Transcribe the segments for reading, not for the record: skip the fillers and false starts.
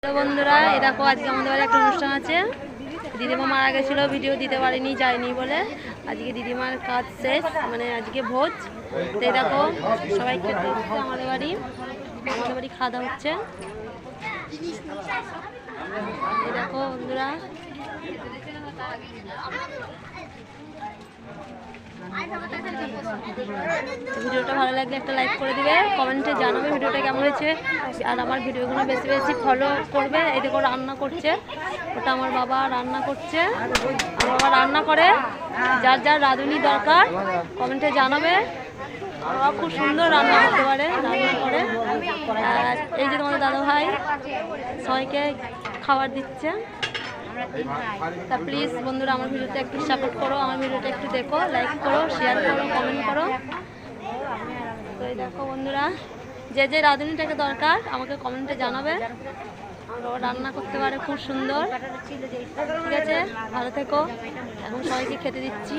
তো বন্ধুরা, এই দেখো আজকে আমাদের বাড়ি একটা অনুষ্ঠান আছে। দিদিমা মারা গেছিলো, ভিডিও দিতে পারিনি, যায়নি বলে। আজকে দিদিমার কাজ শেষ, মানে আজকে ভোজ। তো এই দেখো সবাই খেতে হচ্ছে আমাদের বাড়ি খাওয়া দাওয়া হচ্ছে। এই দেখো বন্ধুরা, ভিডিওটা ভালো লাগলে একটা লাইক করে দিবে, কমেন্টে জানাবে ভিডিওটা কেমন হয়েছে। আর আমার ভিডিওগুলো বেশি বেশি ফলো করবে। এই দেখো রান্না করছে, ওটা আমার বাবা রান্না করছে। আমার বাবা রান্না করে, যার যার রাঁধুনি দরকার কমেন্টে জানাবে। আমার বাবা খুব সুন্দর রান্না করতে পারে, রান্না করে। আর এই যে তোমাদের দাদা ভাই সবাইকে খাবার দিচ্ছে। তা প্লিজ বন্ধুরা, আমার ভিডিওতে একটু সাপোর্ট করো, আমার ভিডিওটা একটু দেখো, লাইক করো, শেয়ার করো, কমেন্ট করো। তো এই দেখো বন্ধুরা, যে যে রাঁধুনিটাকে দরকার আমাকে কমেন্টে জানাবে। আমার রান্না করতে পারে খুব সুন্দর। ঠিক আছে, ভালো থেকো। এখন সবাইকে খেতে দিচ্ছি।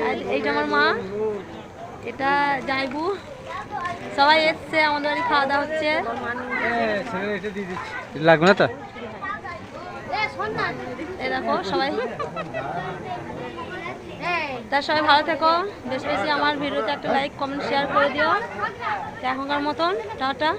আর এইটা আমার মা, এটা জামাইবু, সবাই এসছে আমাদের বাড়ি, খাওয়া দাওয়া হচ্ছে। লাগবে না তো, এই দেখো সবাই, তার সবাই ভালো থেকো। বেশি বেশি আমার ভিডিওতে একটা লাইক কমেন্ট শেয়ার করে দিও। এখনকার মতন টাটা।